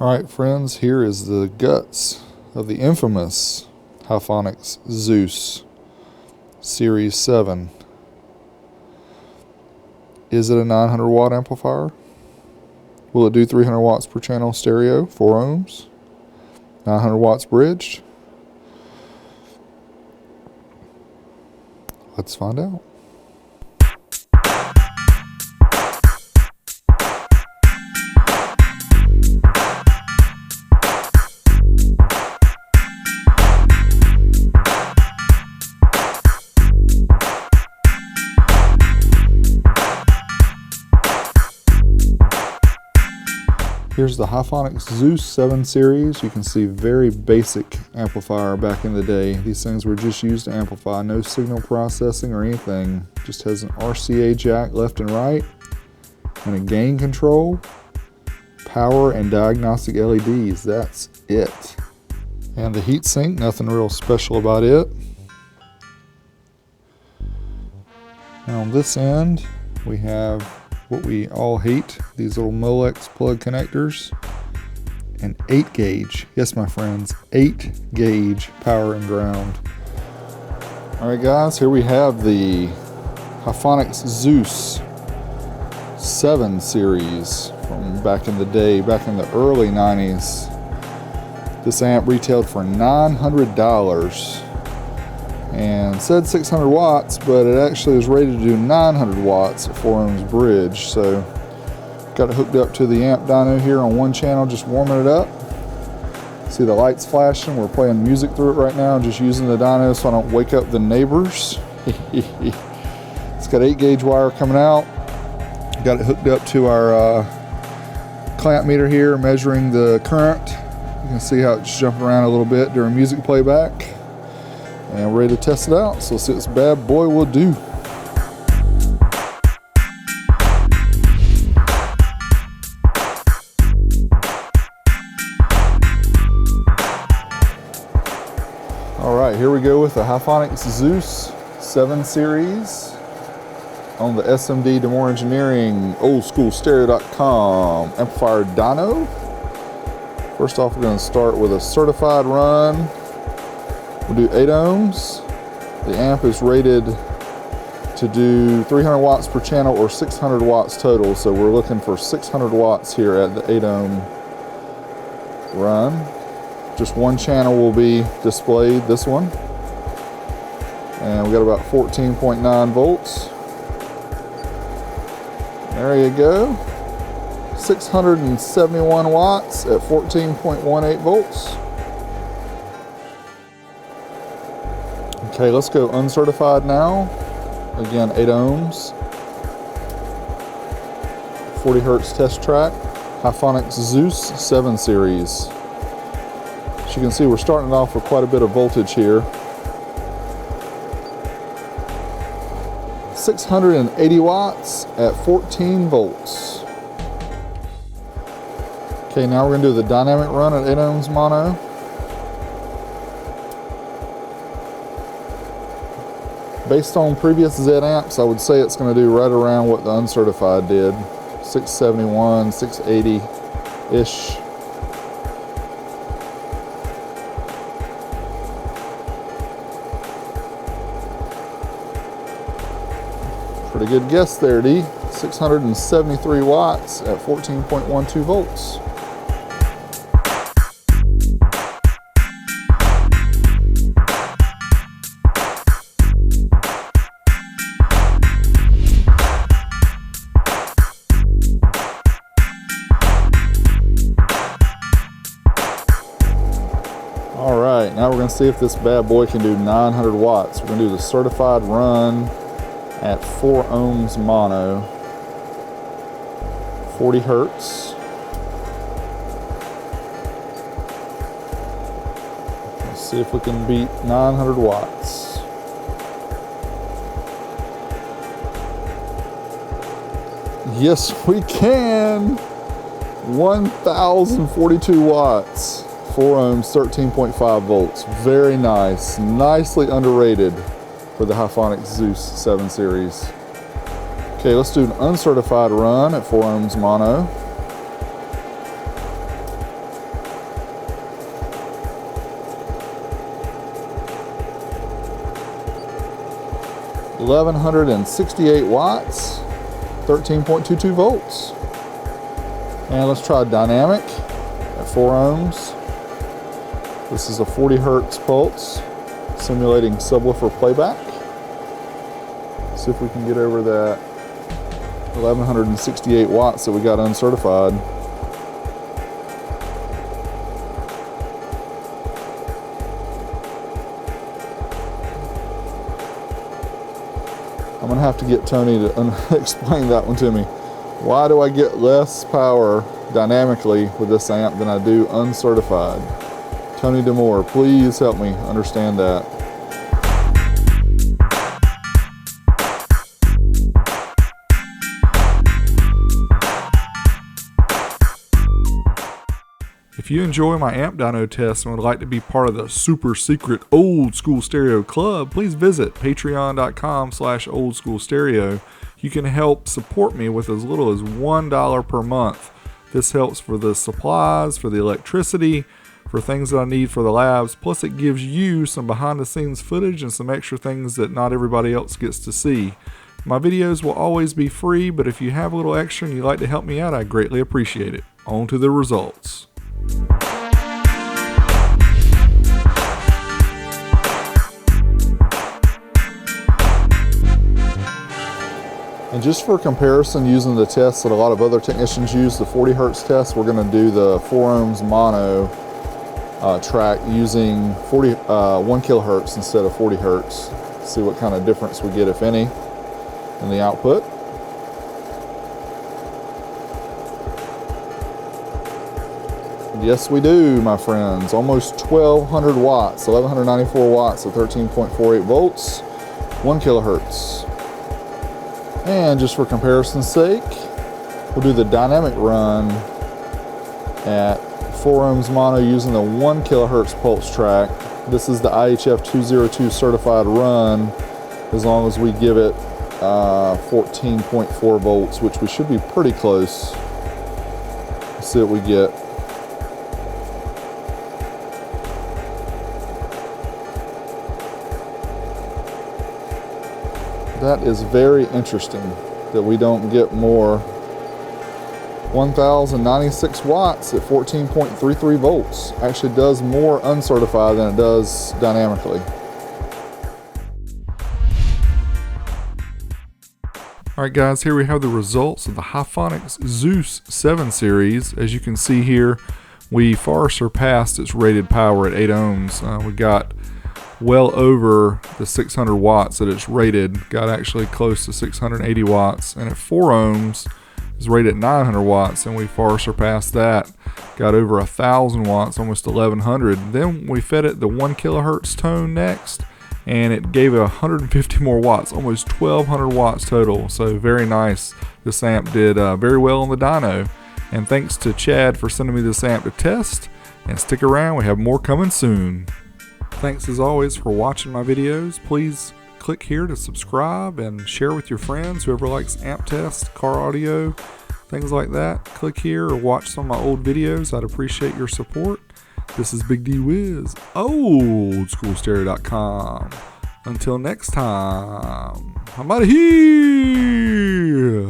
Alright friends, here is the guts of the infamous HiFonics Zeus Series 7. Is it a 900 watt amplifier? Will it do 300 watts per channel stereo, 4 ohms, 900 watts bridged? Let's find out. Here's the HiFonics Zeus VII series. You can see very basic amplifier back in the day. These things were just used to amplify, no signal processing or anything. Just has an RCA jack left and right, and a gain control, power, and diagnostic LEDs. That's it. And the heatsink, nothing real special about it. Now on this end, we have what we all hate, these little Molex plug connectors, and 8 gauge, yes my friends, 8 gauge power and ground. Alright guys, here we have the HiFonics Zeus VII series from back in the day, back in the early 90s. This amp retailed for $900 and said 600 watts, but it actually is rated to do 900 watts at 4 ohms bridge. So got it hooked up to the Amp Dyno here on one channel, just warming it up. See the lights flashing. We're playing music through it right now, just using the dyno so I don't wake up the neighbors. It's got 8 gauge wire coming out. Got it hooked up to our clamp meter here, measuring the current. You can see how it's jumping around a little bit during music playback. And we're ready to test it out, so let's see what this bad boy will do. Alright, here we go with the HiFonics Zeus VII series on the SMD Demore Engineering oldschoolstereo.com Amplifier Dyno. First off, we're going to start with a certified run. We'll do 8 ohms. The amp is rated to do 300 watts per channel or 600 watts total. So we're looking for 600 watts here at the 8 ohm run. Just one channel will be displayed, this one. And we got about 14.9 volts. There you go. 671 watts at 14.18 volts. Okay, let's go uncertified now. Again, 8 ohms. 40 hertz test track. HiFonics Zeus VII series. As you can see, we're starting off with quite a bit of voltage here. 680 watts at 14 volts. Okay, now we're going to do the dynamic run at 8 ohms mono. Based on previous Z amps, I would say it's going to do right around what the Uncertified did. 671, 680-ish. Pretty good guess there, D. 673 watts at 14.12 volts. Alright, now we're going to see if this bad boy can do 900 watts. We're going to do the certified run at 4 ohms mono, 40 hertz. Let's see if we can beat 900 watts. Yes, we can! 1042 watts. 4 ohms, 13.5 volts. Very nice. Nicely underrated for the HiFonics Zeus VII series. Okay, let's do an uncertified run at 4 ohms mono. 1168 watts, 13.22 volts. And let's try dynamic at 4 ohms. This is a 40 hertz pulse simulating subwoofer playback. See if we can get over that 1168 watts that we got uncertified. I'm gonna have to get Tony to explain that one to me. Why do I get less power dynamically with this amp than I do uncertified? Tony DeMore, please help me understand that. If you enjoy my Amp Dyno tests and would like to be part of the super secret Old School Stereo Club, please visit patreon.com/oldschoolstereo. You can help support me with as little as $1 per month. This helps for the supplies, for the electricity, for things that I need for the labs. Plus it gives you some behind the scenes footage and some extra things that not everybody else gets to see. My videos will always be free, but if you have a little extra and you'd like to help me out, I greatly appreciate it. On to the results. And just for comparison, using the tests that a lot of other technicians use, the 40 hertz test, we're going to do the 4 ohms mono track using 1 kilohertz instead of 40 hertz. See what kind of difference we get, if any, in the output. Yes, we do, my friends. Almost 1200 watts, 1194 watts at 13.48 volts, 1 kilohertz. And just for comparison's sake, we'll do the dynamic run at 4 ohms mono using the 1 kilohertz pulse track. This is the IHF 202 certified run, as long as we give it 14.4 volts, which we should be pretty close. Let's see what we get. That is very interesting that we don't get more. 1096 watts at 14.33 volts. Actually does more uncertified than it does dynamically. Alright guys, here we have the results of the HiFonics Zeus VII series. As you can see here, we far surpassed its rated power at 8 ohms. We got well over the 600 watts that it's rated, got actually close to 680 watts, and at 4 ohms is rated at 900 watts, and we far surpassed that, got over 1,000 watts, almost 1,100. Then we fed it the 1 kilohertz tone next, and it gave 150 more watts, almost 1,200 watts total. So very nice. This amp did very well on the dyno, and thanks to Chad for sending me this amp to test. And stick around, we have more coming soon. Thanks as always for watching my videos. Please click here to subscribe and share with your friends, whoever likes amp tests, car audio, things like that. Click here or watch some of my old videos. I'd appreciate your support. This is Big D Wiz, oldschoolstereo.com. Until next time, I'm out of here.